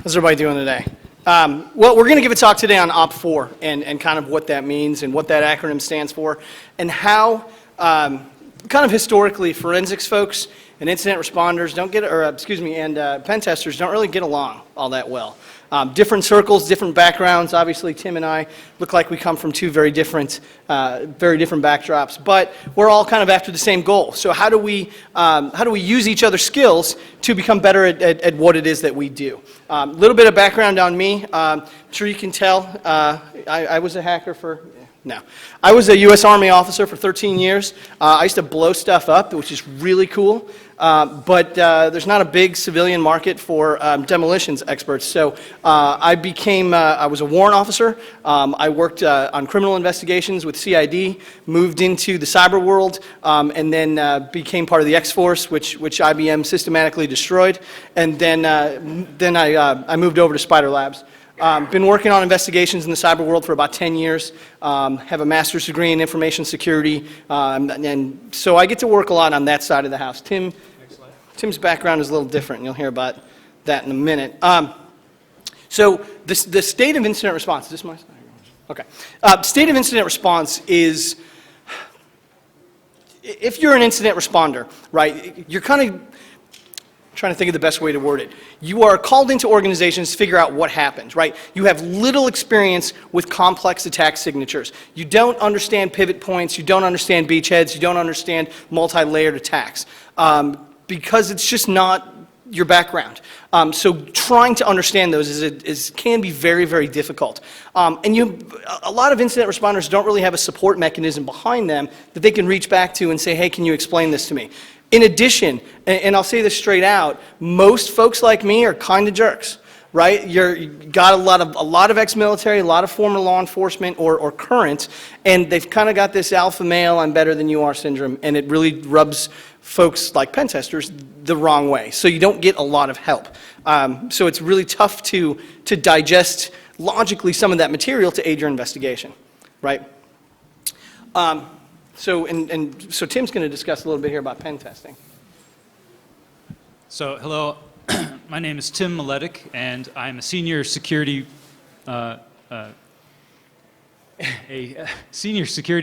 How's everybody doing today? Well, we're going to give a talk today on OPFOR and kind of what that means and what that acronym stands for, and how kind of historically forensics folks and incident responders don't get, and pen testers don't really get along all that well. Different circles, different backgrounds. Obviously, Tim and I look like we come from two very different backdrops, but we're all kind of after the same goal. So how do we use each other's skills to become better at what it is that we do? A little bit of background on me. I'm sure you can tell I was a hacker for. No. I was a U.S. Army officer for 13 years. I used to blow stuff up, which is really cool. But there's not a big civilian market for demolitions experts. So I was a warrant officer. I worked on criminal investigations with CID, moved into the cyber world, and then became part of the X-Force, which IBM systematically destroyed. And then I moved over to Spider Labs. Been working on investigations in the cyber world for about 10 years, have a master's degree in information security, and so I get to work a lot on that side of the house. Tim's background is a little different, and you'll hear about that in a minute. So the state of incident response, is this my slide? Okay. State of incident response is, if you're an incident responder, right, you're kind of trying to think of the best way to word it. You are called into organizations to figure out what happened, right? You have little experience with complex attack signatures. You don't understand pivot points, you don't understand beachheads, you don't understand multi-layered attacks, because it's just not your background. So trying to understand those can be very, very difficult. And a lot of incident responders don't really have a support mechanism behind them that they can reach back to and say, hey, can you explain this to me? In addition, and I'll say this straight out, most folks like me are kind of jerks, right? You got a lot of ex-military, a lot of former law enforcement or current, and they've kind of got this alpha male, I'm better than you are syndrome, and it really rubs folks like pen testers the wrong way. So you don't get a lot of help. So it's really tough to digest logically some of that material to aid your investigation, right? So Tim's going to discuss a little bit here about pen testing. So hello, my name is Tim Miletic, and I'm a senior security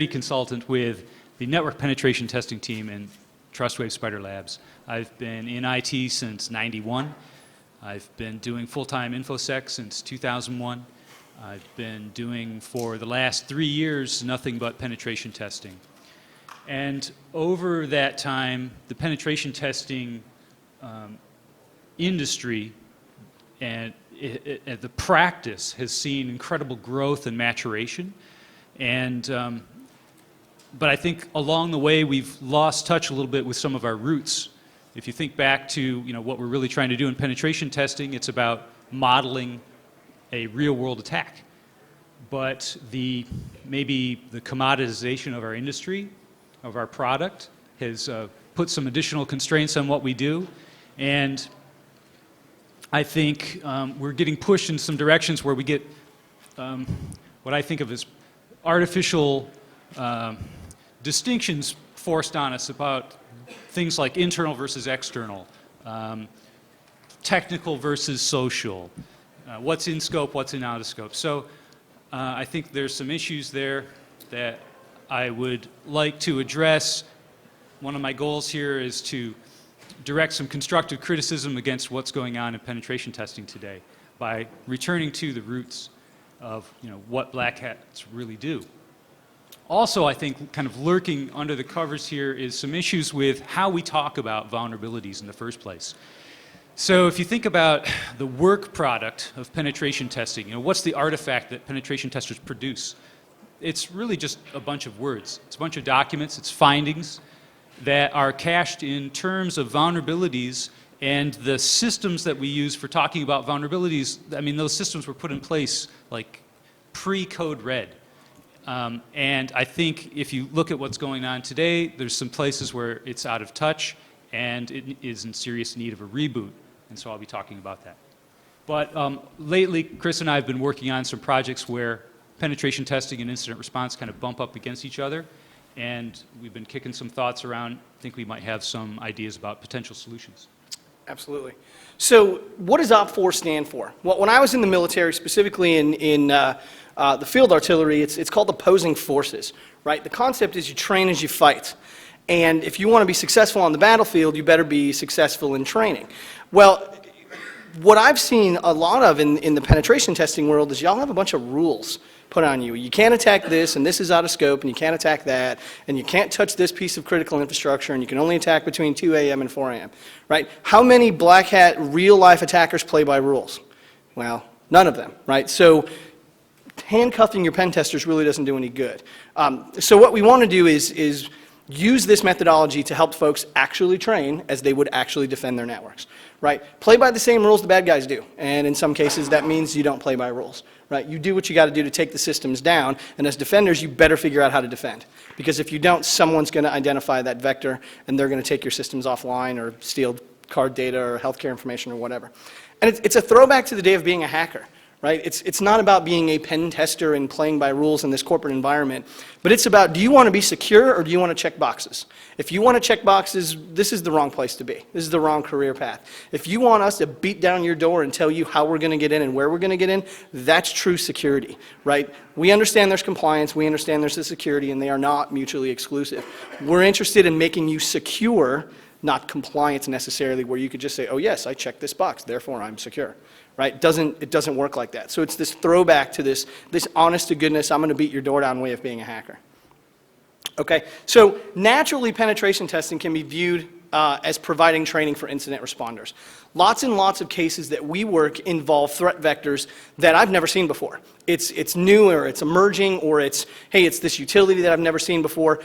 consultant with the network penetration testing team in Trustwave Spider Labs. I've been in IT since '91. I've been doing full-time InfoSec since 2001. I've been doing for the last 3 years nothing but penetration testing. And over that time, the penetration testing industry and the practice has seen incredible growth and maturation. And but I think along the way we've lost touch a little bit with some of our roots. If you think back to what we're really trying to do in penetration testing, it's about modeling a real-world attack. But maybe the commoditization of our industry, of our product, has put some additional constraints on what we do. And I think we're getting pushed in some directions where we get what I think of as artificial distinctions forced on us about things like internal versus external, technical versus social, what's in scope, what's in out of scope. So I think there's some issues there that I would like to address. One of my goals here is to direct some constructive criticism against what's going on in penetration testing today by returning to the roots of what black hats really do. Also, I think kind of lurking under the covers here is some issues with how we talk about vulnerabilities in the first place. So if you think about the work product of penetration testing, what's the artifact that penetration testers produce? It's really just a bunch of words. It's a bunch of documents, it's findings that are cached in terms of vulnerabilities, and the systems that we use for talking about vulnerabilities, I mean, those systems were put in place like pre-code red. And I think if you look at what's going on today, there's some places where it's out of touch and it is in serious need of a reboot, and so I'll be talking about that. But lately, Chris and I have been working on some projects where penetration testing and incident response kind of bump up against each other, and we've been kicking some thoughts around. I think we might have some ideas about potential solutions. Absolutely. So what does OPFOR stand for? Well, when I was in the military, specifically in the field artillery, it's called opposing forces, right? The concept is you train as you fight. And if you want to be successful on the battlefield, you better be successful in training. Well, what I've seen a lot of in the penetration testing world is y'all have a bunch of rules put on you. You can't attack this, and this is out of scope, and you can't attack that, and you can't touch this piece of critical infrastructure, and you can only attack between 2 a.m. and 4 a.m., right? How many black hat real-life attackers play by rules? Well, none of them, right? So handcuffing your pen testers really doesn't do any good. So what we want to do is use this methodology to help folks actually train as they would actually defend their networks, right? Play by the same rules the bad guys do, and in some cases that means you don't play by rules, right? You do what you got to do to take the systems down, and as defenders you better figure out how to defend, because if you don't, someone's going to identify that vector and they're going to take your systems offline or steal card data or healthcare information or whatever. And it's a throwback to the day of being a hacker. Right? It's not about being a pen tester and playing by rules in this corporate environment, but it's about, do you want to be secure or do you want to check boxes? If you want to check boxes, this is the wrong place to be. This is the wrong career path. If you want us to beat down your door and tell you how we're going to get in and where we're going to get in, that's true security, right? We understand there's compliance, we understand there's the security, and they are not mutually exclusive. We're interested in making you secure, not compliance necessarily, where you could just say, oh yes, I checked this box, therefore I'm secure. Right? It doesn't work like that. So it's this throwback to this honest to goodness, I'm going to beat your door down way of being a hacker. Okay, so naturally penetration testing can be viewed as providing training for incident responders. Lots and lots of cases that we work involve threat vectors that I've never seen before. It's new, or it's emerging, or it's this utility that I've never seen before.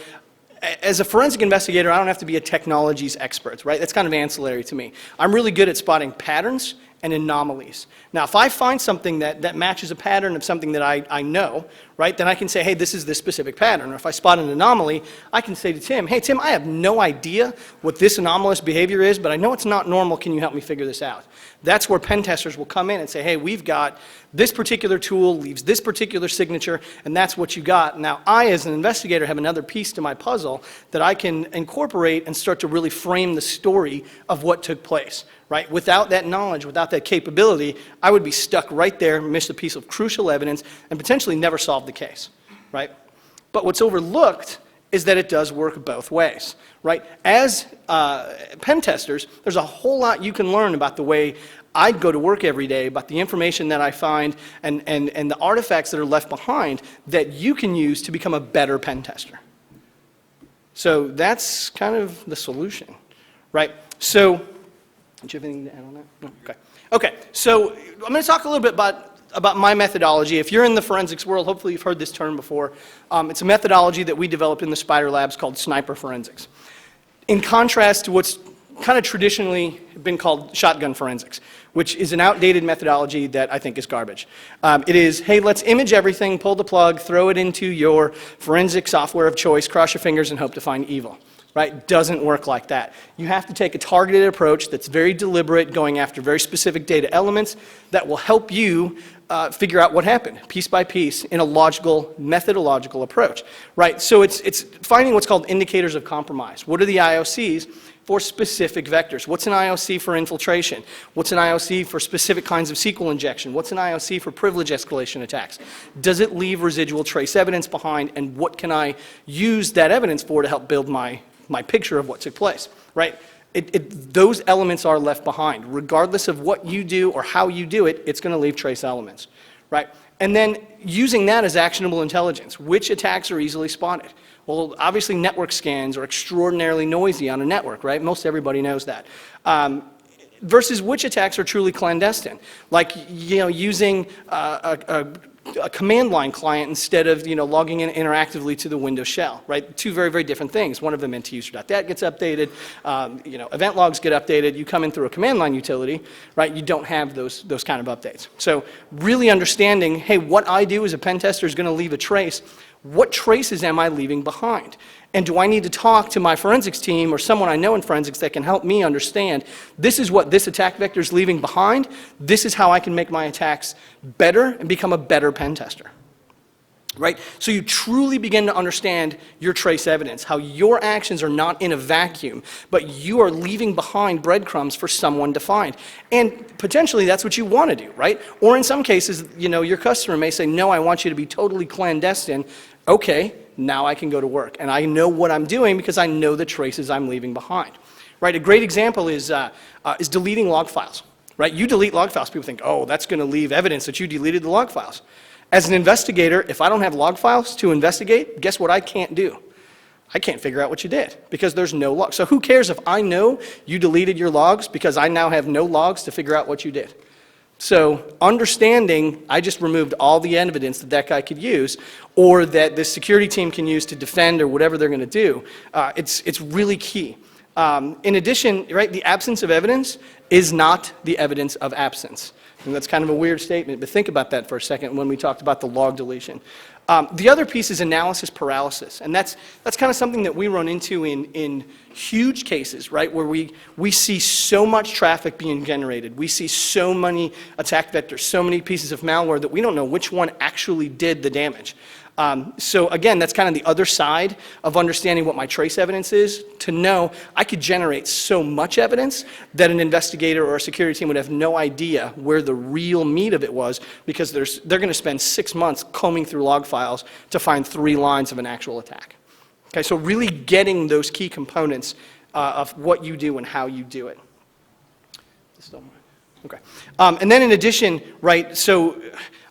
As a forensic investigator, I don't have to be a technologies expert, right? That's kind of ancillary to me. I'm really good at spotting patterns and anomalies. Now, if I find something that matches a pattern of something that I know, right, then I can say, hey, this is this specific pattern. Or if I spot an anomaly, I can say to Tim, hey, Tim, I have no idea what this anomalous behavior is, but I know it's not normal. Can you help me figure this out? That's where pen testers will come in and say, hey, we've got this particular tool, leaves this particular signature, and that's what you got. Now, I, as an investigator, have another piece to my puzzle that I can incorporate and start to really frame the story of what took place. Right? Without that knowledge, without that capability, I would be stuck right there, miss a piece of crucial evidence, and potentially never solve the case. Right? But what's overlooked is that it does work both ways. Right? As pen testers, there's a whole lot you can learn about the way I go to work every day, about the information that I find and the artifacts that are left behind that you can use to become a better pen tester. So that's kind of the solution. Right? So do you have anything to add on that? No? Okay. Okay, so I'm going to talk a little bit about my methodology. If you're in the forensics world, hopefully you've heard this term before. It's a methodology that we developed in the Spider Labs called sniper forensics. In contrast to what's kind of traditionally been called shotgun forensics, which is an outdated methodology that I think is garbage. It is, hey, let's image everything, pull the plug, throw it into your forensic software of choice, cross your fingers, and hope to find evil. Right? Doesn't work like that. You have to take a targeted approach that's very deliberate, going after very specific data elements that will help you figure out what happened, piece by piece, in a logical, methodological approach. Right? So it's finding what's called indicators of compromise. What are the IOCs for specific vectors? What's an IOC for infiltration? What's an IOC for specific kinds of SQL injection? What's an IOC for privilege escalation attacks? Does it leave residual trace evidence behind, and what can I use that evidence for to help build my picture of what took place, right? Those elements are left behind. Regardless of what you do or how you do it, it's going to leave trace elements, right? And then using that as actionable intelligence. Which attacks are easily spotted? Well, obviously network scans are extraordinarily noisy on a network, right? Most everybody knows that. Versus which attacks are truly clandestine, like using a command line client instead of logging in interactively to the Windows shell, right? Two very, very different things. One of them NTuser.dat gets updated, event logs get updated. You come in through a command line utility, right? You don't have those kind of updates. So really understanding, hey, what I do as a pen tester is going to leave a trace. What traces am I leaving behind? And do I need to talk to my forensics team or someone I know in forensics that can help me understand this is what this attack vector is leaving behind, this is how I can make my attacks better and become a better pen tester. right? So you truly begin to understand your trace evidence, how your actions are not in a vacuum, but you are leaving behind breadcrumbs for someone to find. And potentially that's what you want to do, right? Or in some cases, your customer may say, no, I want you to be totally clandestine. Okay, now I can go to work. And I know what I'm doing because I know the traces I'm leaving behind, right? A great example is deleting log files, right? You delete log files, people think, oh, that's going to leave evidence that you deleted the log files. As an investigator, if I don't have log files to investigate, guess what I can't do? I can't figure out what you did because there's no log. So who cares if I know you deleted your logs because I now have no logs to figure out what you did? So understanding, I just removed all the evidence that guy could use or that this security team can use to defend or whatever they're going to do, it's really key. In addition, right, the absence of evidence is not the evidence of absence. And that's kind of a weird statement, but think about that for a second when we talked about the log deletion. The other piece is analysis paralysis, and that's kind of something that we run into in huge cases, right, where we see so much traffic being generated, we see so many attack vectors, so many pieces of malware that we don't know which one actually did the damage. So again, that's kind of the other side of understanding what my trace evidence is, to know I could generate so much evidence that an investigator or a security team would have no idea where the real meat of it was because they're going to spend 6 months combing through log files to find 3 lines of an actual attack. Okay, so really getting those key components of what you do and how you do it. Okay. And then in addition, right, so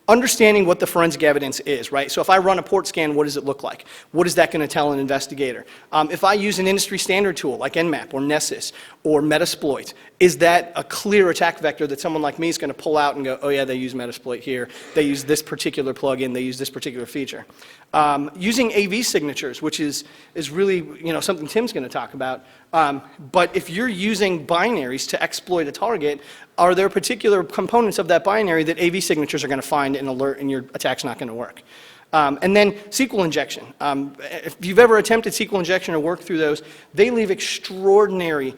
understanding what the forensic evidence is, right? So if I run a port scan, what does it look like? What is that going to tell an investigator? If I use an industry standard tool like Nmap or Nessus or Metasploit, is that a clear attack vector that someone like me is going to pull out and go, oh yeah, they use Metasploit here, they use this particular plugin, they use this particular feature. Using AV signatures, which is really something Tim's going to talk about, but if you're using binaries to exploit a target, are there particular components of that binary that AV signatures are going to find and alert and your attack's not going to work? And then SQL injection. If you've ever attempted SQL injection or worked through those, they leave extraordinary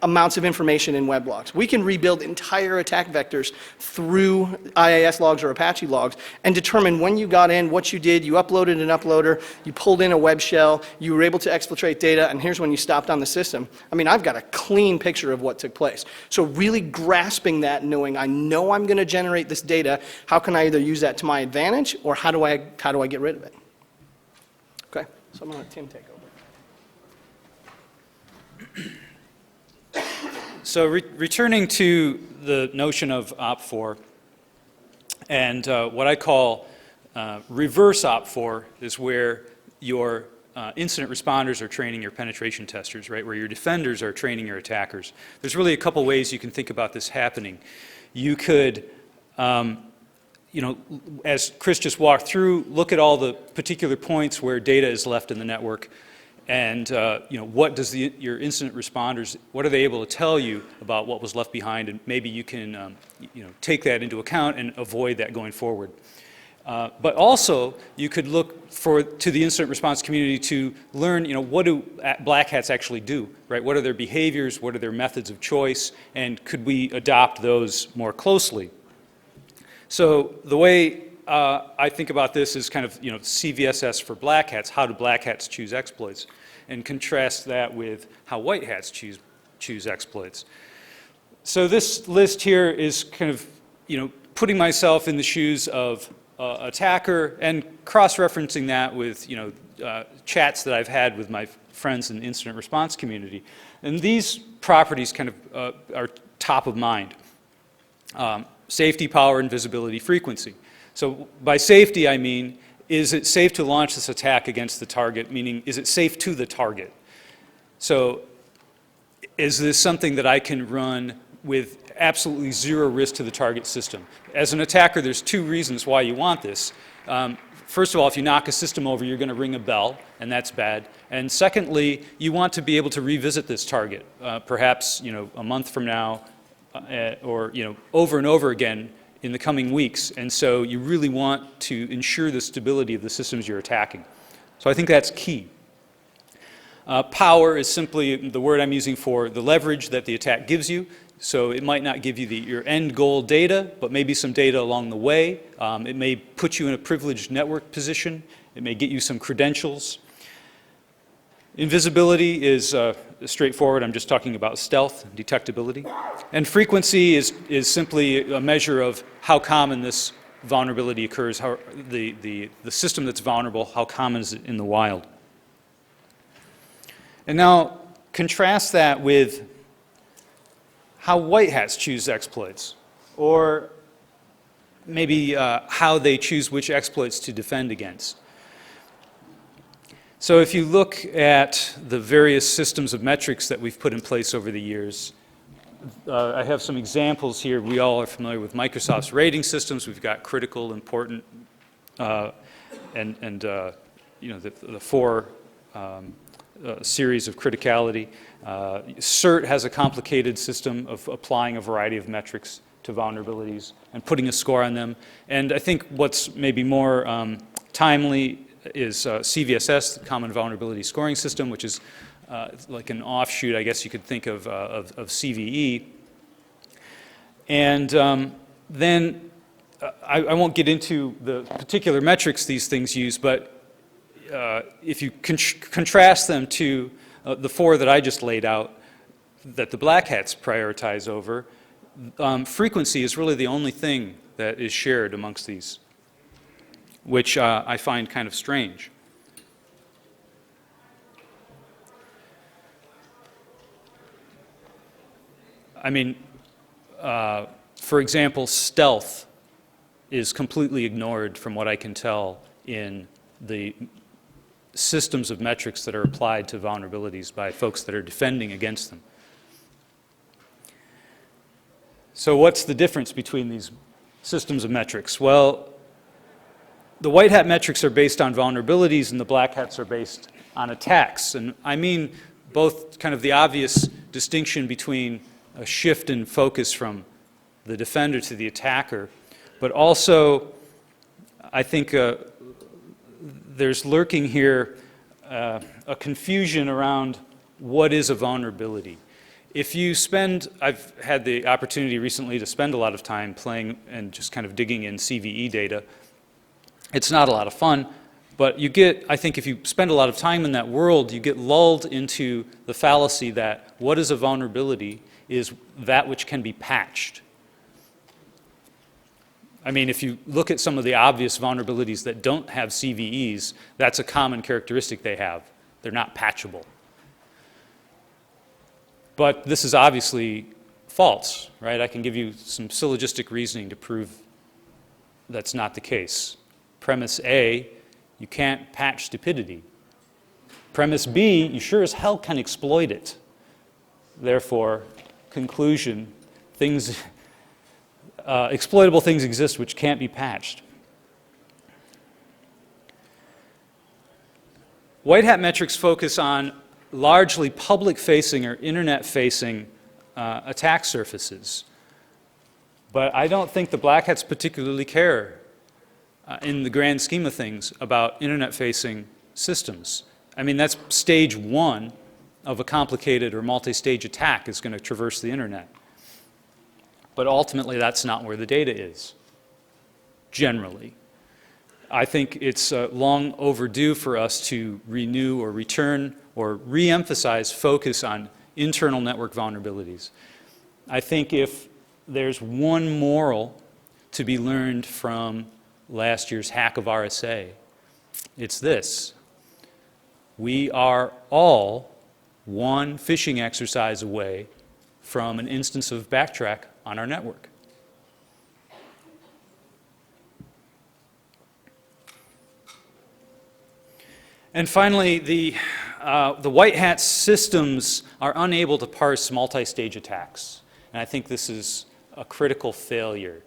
amounts of information in web logs. We can rebuild entire attack vectors through IIS logs or Apache logs and determine when you got in, what you did, you uploaded an uploader, you pulled in a web shell, you were able to exfiltrate data, and here's when you stopped on the system. I mean, I've got a clean picture of what took place. So really grasping that, knowing I know I'm going to generate this data, how can I either use that to my advantage or how do I get rid of it? Okay, so I'm going to let Tim take over. So returning to the notion of OPFOR, and what I call reverse OPFOR is where your incident responders are training your penetration testers, right? Where your defenders are training your attackers. There's really a couple ways you can think about this happening. You could, as Chris just walked through, look at all the particular points where data is left in the network. And what does your incident responders, what are they able to tell you about what was left behind, and maybe you can take that into account and avoid that going forward. But also, you could look to the incident response community to learn, what do black hats actually do, right? What are their behaviors? What are their methods of choice? And could we adopt those more closely? So the way I think about this is kind of, CVSS for black hats. How do black hats choose exploits? And contrast that with how white hats choose exploits. So this list here is kind of, putting myself in the shoes of attacker and cross-referencing that with, chats that I've had with my friends in the incident response community. And these properties kind of are top of mind. Safety, power, and visibility, frequency. So by safety, I mean, is it safe to launch this attack against the target, meaning is it safe to the target? So is this something that I can run with absolutely zero risk to the target system? As an attacker, there's 2 reasons why you want this. First of all, if you knock a system over, you're going to ring a bell, and that's bad. And secondly, you want to be able to revisit this target, perhaps a month from now, or over and over again in the coming weeks. And so you really want to ensure the stability of the systems you're attacking. So I think that's key. Power is simply the word I'm using for the leverage that the attack gives you. So it might not give you your end goal data, but maybe some data along the way. It may put you in a privileged network position. It may get you some credentials. Invisibility is straightforward. I'm just talking about stealth, detectability. And frequency is simply a measure of how common this vulnerability occurs, how the system that's vulnerable, how common is it in the wild. And now contrast that with how white hats choose exploits, or maybe how they choose which exploits to defend against. So if you look at the various systems of metrics that we've put in place over the years, I have some examples here. We all are familiar with Microsoft's rating systems. We've got critical, important, and you know, the four series of criticality. CERT has a complicated system of applying a variety of metrics to vulnerabilities and putting a score on them. And I think what's maybe more timely is CVSS, the Common Vulnerability Scoring System, which is like an offshoot, I guess you could think of CVE. And then I won't get into the particular metrics these things use, but if you contrast them to the four that I just laid out that the black hats prioritize over, frequency is really the only thing that is shared amongst these, which I find kind of strange. I mean, for example, stealth is completely ignored from what I can tell in the systems of metrics that are applied to vulnerabilities by folks that are defending against them. So what's the difference between these systems of metrics? Well, the white hat metrics are based on vulnerabilities and the black hats are based on attacks. And I mean both kind of the obvious distinction between a shift in focus from the defender to the attacker, but also I think there's lurking here a confusion around what is a vulnerability. If you spend, I've had the opportunity recently to spend a lot of time playing and just kind of digging in CVE data. It's not a lot of fun, but you get, I think if you spend a lot of time in that world, you get lulled into the fallacy that what is a vulnerability is that which can be patched. I mean, if you look at some of the obvious vulnerabilities that don't have CVEs, that's a common characteristic they have. They're not patchable. But this is obviously false, right? I can give you some syllogistic reasoning to prove that's not the case. Premise A, you can't patch stupidity. Premise B, you sure as hell can exploit it. Therefore, conclusion, things, exploitable things exist which can't be patched. White hat metrics focus on largely public-facing or internet-facing attack surfaces. But I don't think the black hats particularly care in the grand scheme of things about internet-facing systems. I mean, that's stage one of a complicated or multi-stage attack is going to traverse the internet. But ultimately, that's not where the data is, generally. I think it's long overdue for us to renew or return or re-emphasize focus on internal network vulnerabilities. I think if there's one moral to be learned from last year's hack of RSA, it's this. We are all one phishing exercise away from an instance of backtrack on our network. And finally, the white hat systems are unable to parse multi-stage attacks. And I think this is a critical failure.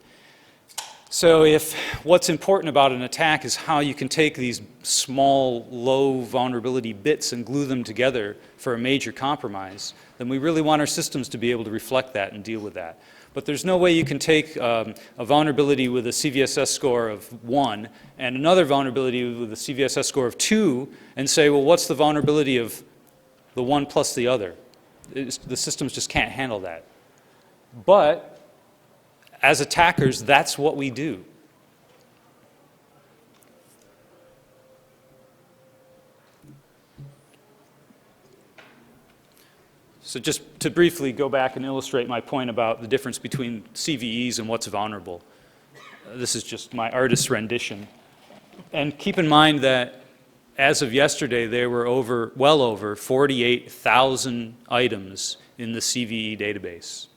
So if what's important about an attack is how you can take these small, low vulnerability bits and glue them together for a major compromise, then we really want our systems to be able to reflect that and deal with that. But there's no way you can take a vulnerability with a CVSS score of 1 and another vulnerability with a CVSS score of 2 and say, well, what's the vulnerability of the one plus the other. The systems just can't handle that. But as attackers, that's what we do. So just to briefly go back and illustrate my point about the difference between CVEs and what's vulnerable. This is just my artist's rendition. And keep in mind that as of yesterday, there were well over 48,000 items in the CVE database.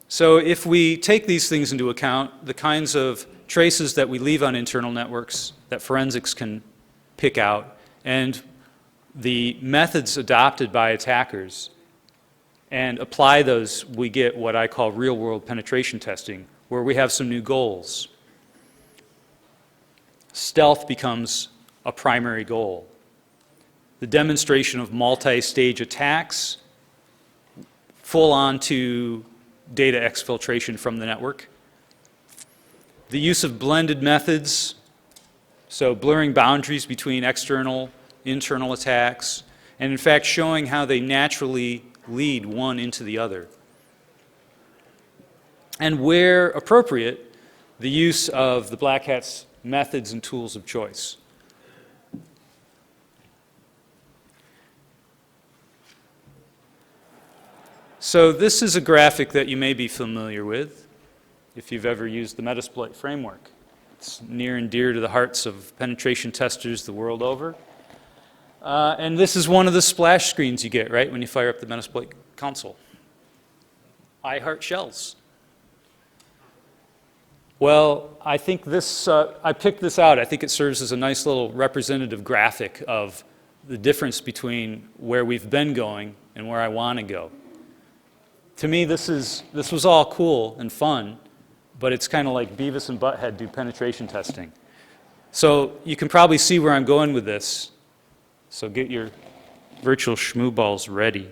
So if we take these things into account, the kinds of traces that we leave on internal networks that forensics can pick out, and the methods adopted by attackers, and apply those, we get what I call real-world penetration testing, where we have some new goals. Stealth becomes a primary goal. The demonstration of multi-stage attacks, full-on to data exfiltration from the network. The use of blended methods, so blurring boundaries between external, internal attacks, and in fact showing how they naturally lead one into the other. And where appropriate, the use of the Black Hat's methods and tools of choice. So this is a graphic that you may be familiar with if you've ever used the Metasploit framework. It's near and dear to the hearts of penetration testers the world over. And this is one of the splash screens you get, right, when you fire up the Metasploit console. I heart shells. Well, I think this, I picked this out. I think it serves as a nice little representative graphic of the difference between where we've been going and where I want to go. To me, this was all cool and fun, but it's kind of like Beavis and Butthead do penetration testing. So you can probably see where I'm going with this. So get your virtual schmooballs ready.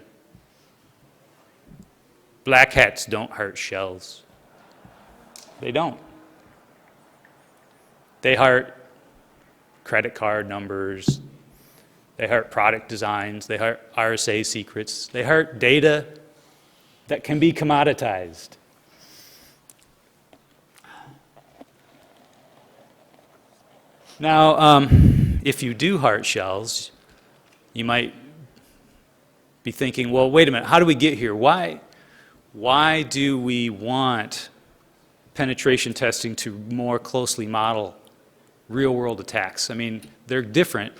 Black hats don't heart shells. They don't. They heart credit card numbers. They heart product designs. They heart RSA secrets. They heart data that can be commoditized. Now, if you do heart shells, you might be thinking, well, wait a minute, how do we get here? Why do we want penetration testing to more closely model real-world attacks? I mean, they're different.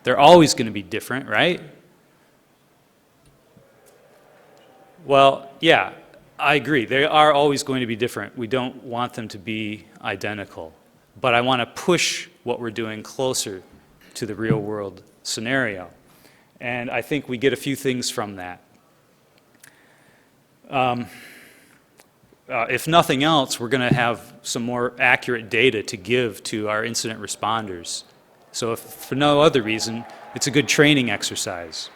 They're always going to be different, right? Well, yeah, I agree. They are always going to be different. We don't want them to be identical. But I want to push what we're doing closer to the real-world scenario. And I think we get a few things from that. If nothing else, we're going to have some more accurate data to give to our incident responders. So if for no other reason, it's a good training exercise.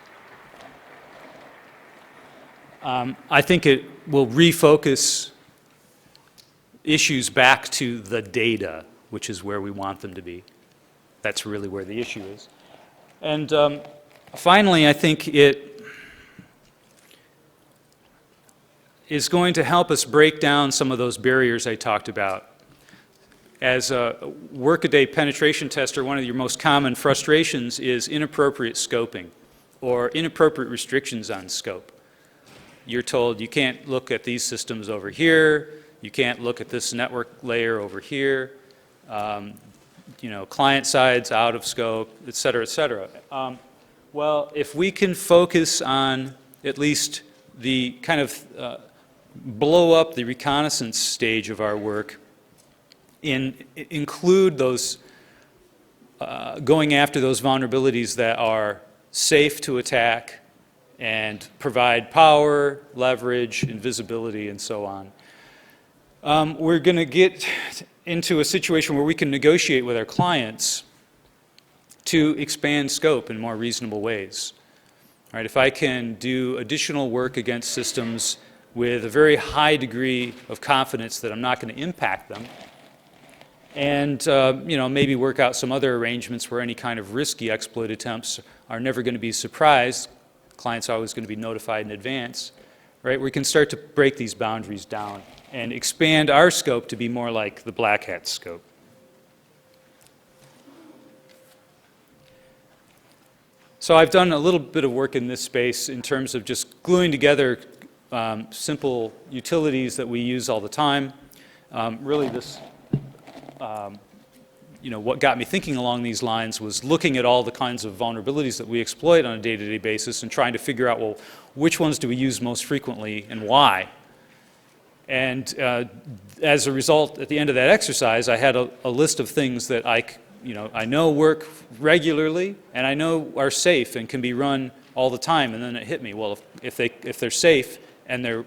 I think it will refocus issues back to the data, which is where we want them to be. That's really where the issue is. And finally, I think it is going to help us break down some of those barriers I talked about. As a workaday penetration tester, one of your most common frustrations is inappropriate scoping or inappropriate restrictions on scope. You're told you can't look at these systems over here, you can't look at this network layer over here, you know, client side's out of scope, et cetera, et cetera. Well, if we can focus on at least the kind of blow up the reconnaissance stage of our work, include those going after those vulnerabilities that are safe to attack and provide power, leverage, invisibility, and so on. We're going to get into a situation where we can negotiate with our clients to expand scope in more reasonable ways. All right, if I can do additional work against systems with a very high degree of confidence that I'm not going to impact them, and maybe work out some other arrangements where any kind of risky exploit attempts are never going to be surprised. Clients are always going to be notified in advance, right? We can start to break these boundaries down and expand our scope to be more like the black hat scope. So I've done a little bit of work in this space in terms of just gluing together simple utilities that we use all the time. Really this, what got me thinking along these lines was looking at all the kinds of vulnerabilities that we exploit on a day-to-day basis and trying to figure out, well, which ones do we use most frequently and why? And as a result, at the end of that exercise, I had a list of things that I know work regularly and I know are safe and can be run all the time. And then it hit me, well, if they're safe and they're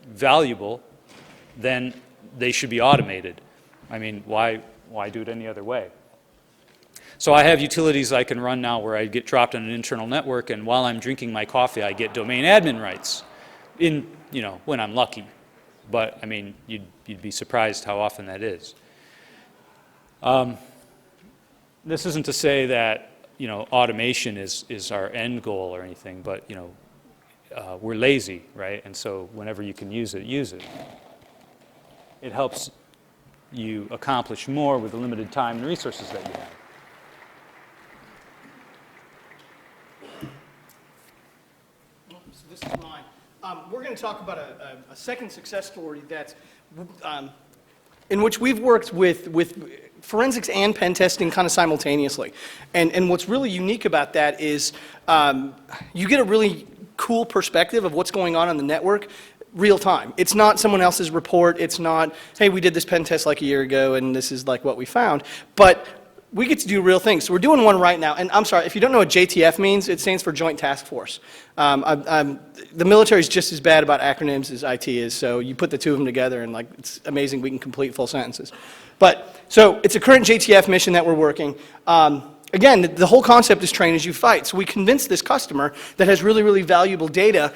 valuable, then they should be automated. I mean, why do it any other way? So I have utilities I can run now where I get dropped on an internal network, and while I'm drinking my coffee, I get domain admin rights, when I'm lucky. But I mean, you'd be surprised how often that is. This isn't to say that automation is our end goal or anything, but we're lazy, right? And so whenever you can use it, use it. It helps you accomplish more with the limited time and resources that you have. So this is mine. We're going to talk about a second success story that's in which we've worked with forensics and pen testing kind of simultaneously. And what's really unique about that is you get a really cool perspective of what's going on the network real time. It's not someone else's report. It's not, hey, we did this pen test like a year ago and this is like what we found. But we get to do real things. So we're doing one right now. And I'm sorry, if you don't know what JTF means, it stands for Joint Task Force. The military is just as bad about acronyms as IT is. So you put the two of them together and like it's amazing we can complete full sentences. But so it's a current JTF mission that we're working. Again, the whole concept is train as you fight. So we convinced this customer that has really, really valuable data,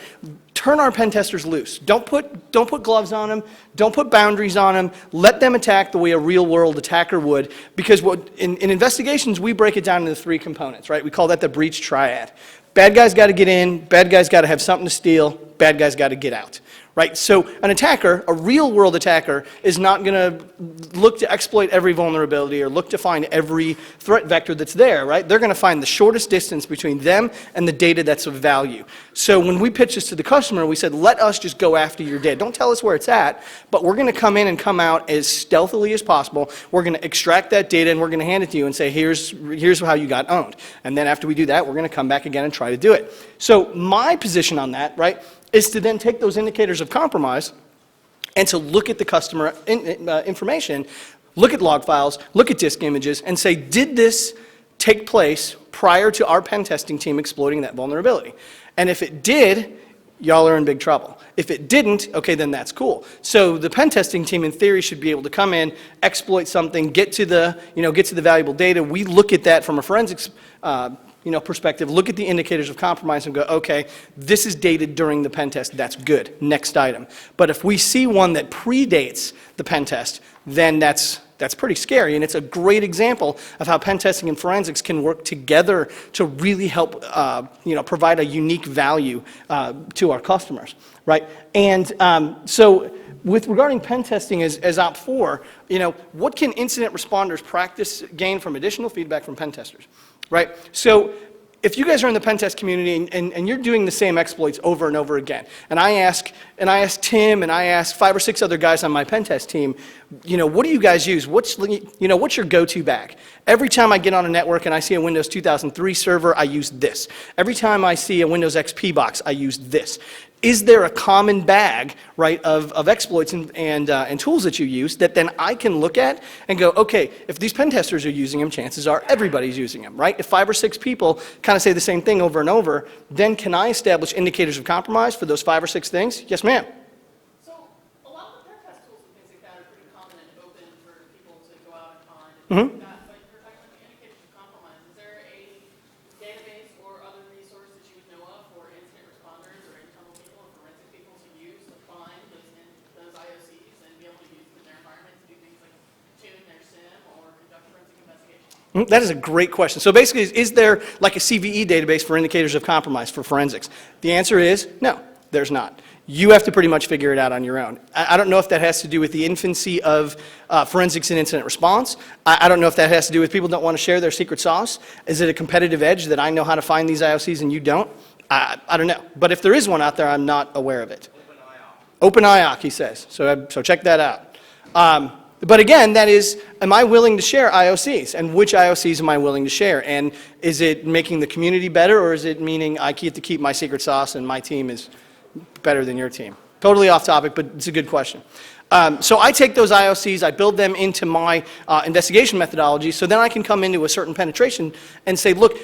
turn our pen testers loose. Don't put gloves on them. Don't put boundaries on them. Let them attack the way a real-world attacker would. Because in investigations, we break it down into 3 components, right? We call that the breach triad. Bad guys got to get in. Bad guys got to have something to steal. Bad guys got to get out. Right? So an attacker, a real-world attacker, is not going to look to exploit every vulnerability or look to find every threat vector that's there, right? They're going to find the shortest distance between them and the data that's of value. So when we pitched this to the customer, we said, let us just go after your data. Don't tell us where it's at, but we're going to come in and come out as stealthily as possible. We're going to extract that data and we're going to hand it to you and say, here's how you got owned. And then after we do that, we're going to come back again and try to do it. So my position on that, right, is to then take those indicators of compromise and to look at the customer information, look at log files, look at disk images, and say, did this take place prior to our pen testing team exploiting that vulnerability? And if it did, y'all are in big trouble. If it didn't, okay, then that's cool. So the pen testing team, in theory, should be able to come in, exploit something, get to the valuable data. We look at that from a forensics perspective, look at the indicators of compromise and go, okay, this is dated during the pen test. That's good. Next item. But if we see one that predates the pen test, then that's pretty scary. And it's a great example of how pen testing and forensics can work together to really help provide a unique value to our customers, right? And so regarding pen testing as OPFOR, what can incident responders practice gain from additional feedback from pen testers? Right? So if you guys are in the pen test community and you're doing the same exploits over and over again, and I ask Tim and I ask 5 or 6 other guys on my pen test team, what do you guys use? What's your go-to bag? Every time I get on a network and I see a Windows 2003 server, I use this. Every time I see a Windows XP box, I use this. Is there a common bag, right, of exploits and tools that you use that then I can look at and go, okay, if these pen testers are using them, chances are everybody's using them, right? If 5 or 6 people kind of say the same thing over and over, then can I establish indicators of compromise for those 5 or 6 things? Yes, ma'am. So a lot of the pen test tools and things like that are pretty common and open for people to go out and find and things like that. But you're talking about the indicators of compromise. Is there a database or other resource that you would know of for incident responders or internal people and forensic people to use to find those IOCs and be able to use them in their environment to do things like tune their SIM or That is a great question. So basically, is there like a CVE database for indicators of compromise for forensics? The answer is no, there's not. You have to pretty much figure it out on your own. I don't know if that has to do with the infancy of forensics and incident response. I don't know if that has to do with people don't want to share their secret sauce. Is it a competitive edge that I know how to find these IOCs and you don't? I don't know. But if there is one out there, I'm not aware of it. Open IOC, he says. So check that out. But again, that is, am I willing to share IOCs? And which IOCs am I willing to share? And is it making the community better, or is it meaning I get to keep my secret sauce and my team is better than your team? Totally off topic, but it's a good question. So I take those IOCs, I build them into my investigation methodology, so then I can come into a certain penetration and say, look,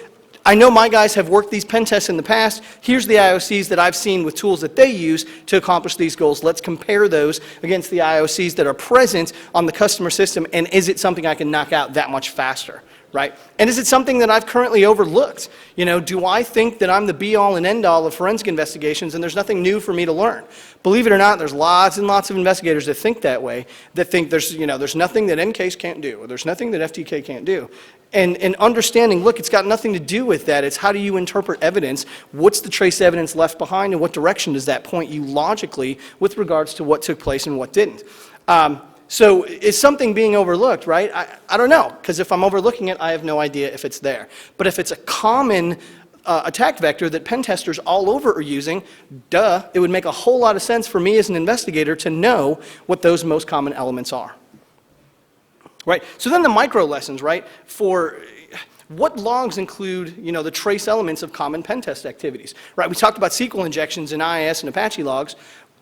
I know my guys have worked these pen tests in the past. Here's the IOCs that I've seen with tools that they use to accomplish these goals. Let's compare those against the IOCs that are present on the customer system, and is it something I can knock out that much faster, right? And is it something that I've currently overlooked? You know, do I think that I'm the be-all and end-all of forensic investigations and there's nothing new for me to learn? Believe it or not, there's lots and lots of investigators that think that way, that think there's nothing that NCASE can't do, or there's nothing that FTK can't do. And understanding, look, it's got nothing to do with that. It's how do you interpret evidence? What's the trace evidence left behind, and what direction does that point you logically with regards to what took place and what didn't? So is something being overlooked, right? I don't know, because if I'm overlooking it, I have no idea if it's there. But if it's a common attack vector that pen testers all over are using, duh, it would make a whole lot of sense for me as an investigator to know what those most common elements are. Right? So then the micro lessons, right? For what logs include, the trace elements of common pen test activities, right? We talked about SQL injections in IIS and Apache logs.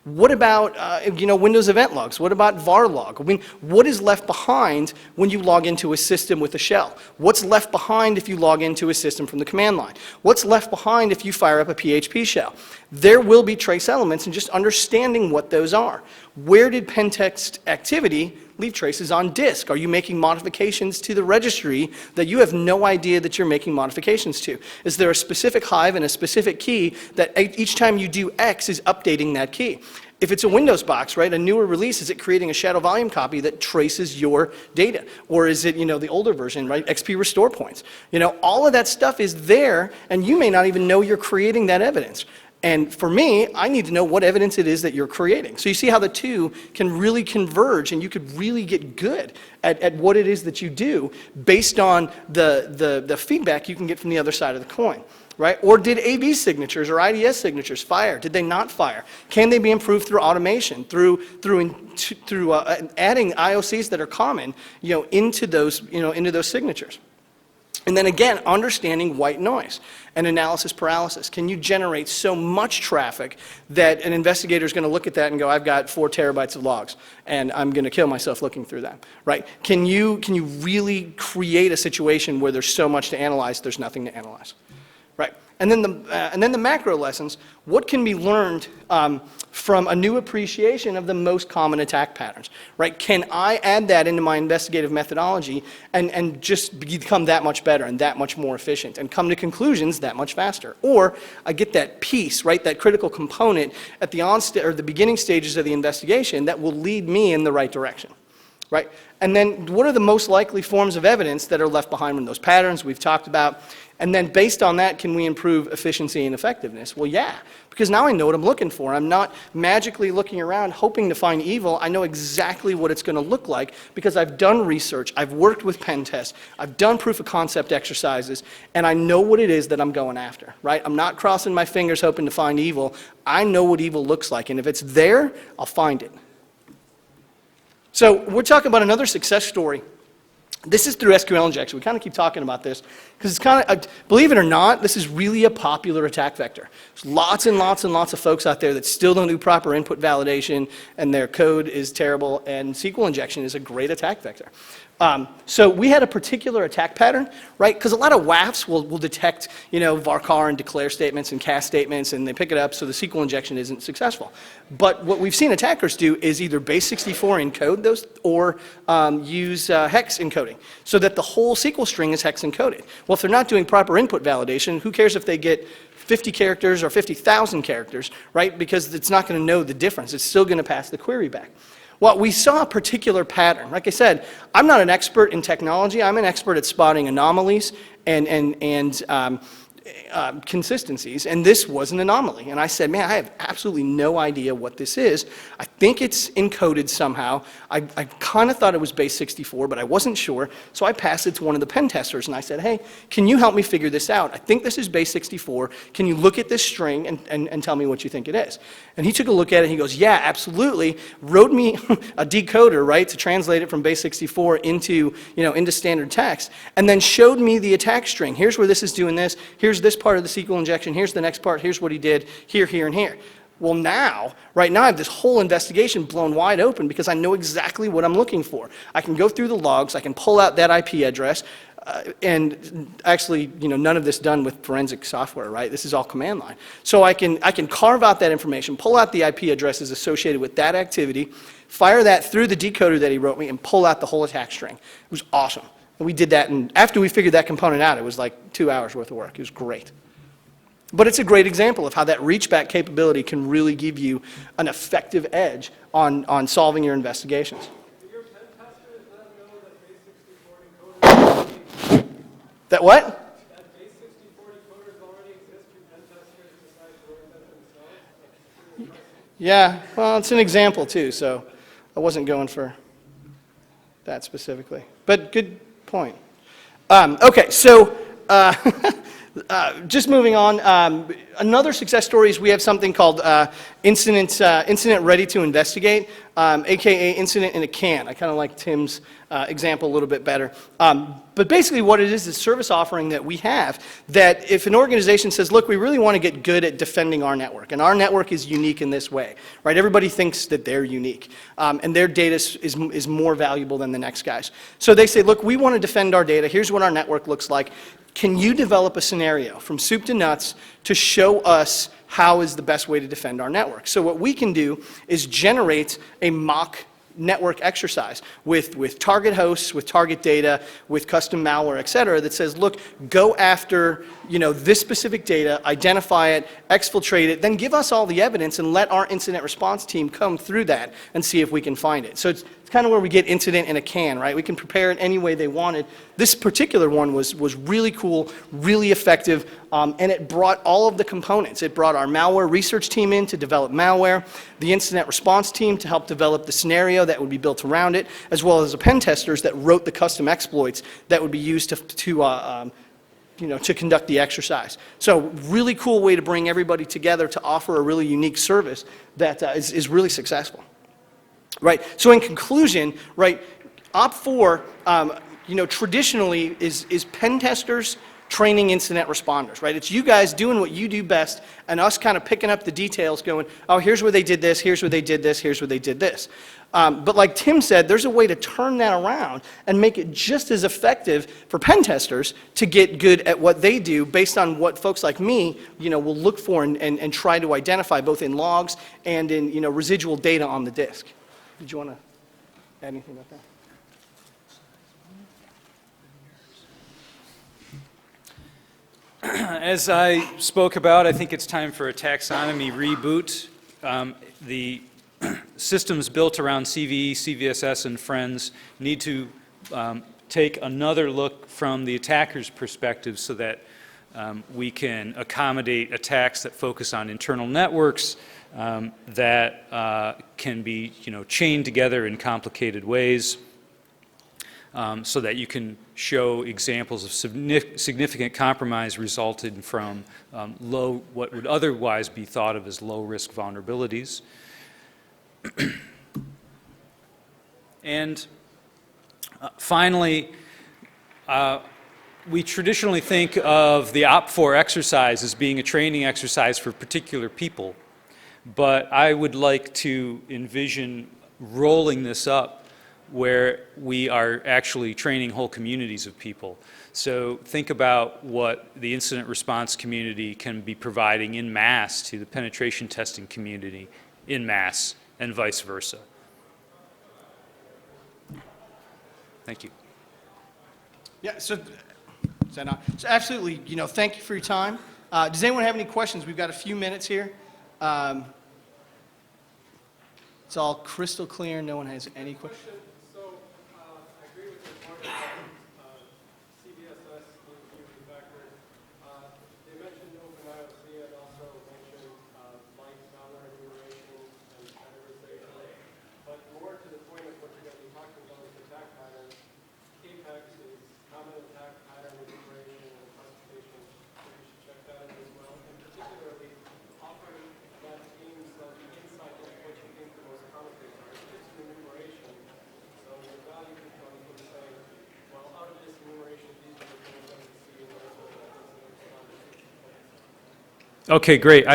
What about, Windows event logs? What about var log? I mean, what is left behind when you log into a system with a shell? What's left behind if you log into a system from the command line? What's left behind if you fire up a PHP shell? There will be trace elements, and just understanding what those are. Where did pen test activity leave traces on disk? Are you making modifications to the registry that you have no idea that you're making modifications to? Is there a specific hive and a specific key that each time you do X is updating that key? If it's a Windows box, right, a newer release, is it creating a shadow volume copy that traces your data? Or is it, the older version, right, XP restore points? All of that stuff is there, and you may not even know you're creating that evidence. And for me, I need to know what evidence it is that you're creating. So you see how the two can really converge, and you could really get good at what it is that you do based on the feedback you can get from the other side of the coin, right? Or did AV signatures or IDS signatures fire? Did they not fire? Can they be improved through automation, through adding IOCs that are common, into those signatures? And then again, understanding white noise and analysis paralysis. Can you generate so much traffic that an investigator is going to look at that and go, I've got 4 terabytes of logs, and I'm going to kill myself looking through that, right? Can you really create a situation where there's so much to analyze, there's nothing to analyze, right? And then the macro lessons, what can be learned from a new appreciation of the most common attack patterns, right? Can I add that into my investigative methodology and just become that much better and that much more efficient and come to conclusions that much faster? Or I get that piece, right, that critical component at the beginning stages of the investigation that will lead me in the right direction, right? And then what are the most likely forms of evidence that are left behind in those patterns we've talked about? And then based on that, can we improve efficiency and effectiveness? Well, yeah, because now I know what I'm looking for. I'm not magically looking around hoping to find evil. I know exactly what it's going to look like because I've done research, I've worked with pen tests, I've done proof of concept exercises, and I know what it is that I'm going after, right? I'm not crossing my fingers hoping to find evil. I know what evil looks like, and if it's there, I'll find it. So we're talking about another success story. This is through SQL injection. We kind of keep talking about this because it's kind of, believe it or not, this is really a popular attack vector. There's lots and lots and lots of folks out there that still don't do proper input validation, and their code is terrible, and SQL injection is a great attack vector. So we had a particular attack pattern, right? Because a lot of WAFs will detect, varchar and declare statements and cast statements, and they pick it up, so the SQL injection isn't successful. But what we've seen attackers do is either base64 encode those or use hex encoding, so that the whole SQL string is hex encoded. Well, if they're not doing proper input validation, who cares if they get 50 characters or 50,000 characters, right? Because it's not going to know the difference. It's still going to pass the query back. Well, we saw a particular pattern. Like I said, I'm not an expert in technology. I'm an expert at spotting anomalies and consistencies, and this was an anomaly. And I said, man, I have absolutely no idea what this is. I think it's encoded somehow. I kind of thought it was base 64, but I wasn't sure. So I passed it to one of the pen testers, and I said, hey, can you help me figure this out? I think this is base 64. Can you look at this string and tell me what you think it is? And he took a look at it, and he goes, yeah, absolutely. Wrote me a decoder, right, to translate it from base 64 into standard text, and then showed me the attack string. Here's where this is doing this. Here's this part of the SQL injection. Here's the next part. Here's what he did here, here, and here. Well, right now, I have this whole investigation blown wide open because I know exactly what I'm looking for. I can go through the logs. I can pull out that IP address. And actually, none of this done with forensic software, right? This is all command line. So I can carve out that information, pull out the IP addresses associated with that activity, fire that through the decoder that he wrote me, and pull out the whole attack string. It was awesome. And we did that, and after we figured that component out, it was like 2 hours worth of work. It was great. But it's a great example of how that reach-back capability can really give you an effective edge on solving your investigations. Your pen testers let know that base 64 encoders That what? that base 64 decoders already exist. Your pen testers decide to work that themselves. Yeah, well, it's an example too, so I wasn't going for that specifically. But good point. Okay, so just moving on, another success story is we have something called incident ready to investigate, aka incident in a can. I kind of like Tim's example a little bit better. But basically what it is service offering that we have that if an organization says, look, we really want to get good at defending our network, and our network is unique in this way, right? Everybody thinks that they're unique, and their data is more valuable than the next guy's. So they say, look, we want to defend our data. Here's what our network looks like. Can you develop a scenario from soup to nuts to show us how is the best way to defend our network? So what we can do is generate a mock network exercise with target hosts, with target data, with custom malware, et cetera, that says, look, go after this specific data, identify it, exfiltrate it, then give us all the evidence and let our incident response team come through that and see if we can find it. So it's kind of where we get incident in a can, right? We can prepare it any way they wanted. This particular one was really cool, really effective, and it brought all of the components. It brought our malware research team in to develop malware, the incident response team to help develop the scenario that would be built around it, as well as the pen testers that wrote the custom exploits that would be used to conduct the exercise. So really cool way to bring everybody together to offer a really unique service that is really successful. Right. So in conclusion, right, OPFOR, traditionally is pen testers training incident responders, right? It's you guys doing what you do best, and us kind of picking up the details, going, oh, here's where they did this, here's where they did this, here's where they did this. But like Tim said, there's a way to turn that around and make it just as effective for pen testers to get good at what they do based on what folks like me, will look for and try to identify both in logs and in, residual data on the disk. Did you want to add anything about that? As I spoke about, I think it's time for a taxonomy reboot. The systems built around CVE, CVSS, and friends need to take another look from the attacker's perspective so that we can accommodate attacks that focus on internal networks that can be, chained together in complicated ways, so that you can show examples of significant compromise resulted from what would otherwise be thought of as low-risk vulnerabilities. And finally, we traditionally think of the OPFOR exercise as being a training exercise for particular people, but I would like to envision rolling this up where we are actually training whole communities of people. So think about what the incident response community can be providing in mass to the penetration testing community in mass, and vice versa. Thank you. Yeah, so absolutely, thank you for your time. Does anyone have any questions? We've got a few minutes here. It's all crystal clear. No one has any questions. So, I agree with your point about CVSS needs to be factored. They mentioned OpenIOC and also mentioned light dollar enumeration and categorization. But more to the point of what you're going to be talking about with attack patterns, Apex is common attack pattern enumeration and classification. So you should check that in as well. And particularly, offering that team some insight into what you think the most common things are. It's just an enumeration. So the value could come from saying, well, out of this enumeration, these are the things that we see, and those are the things that are common. Okay, great.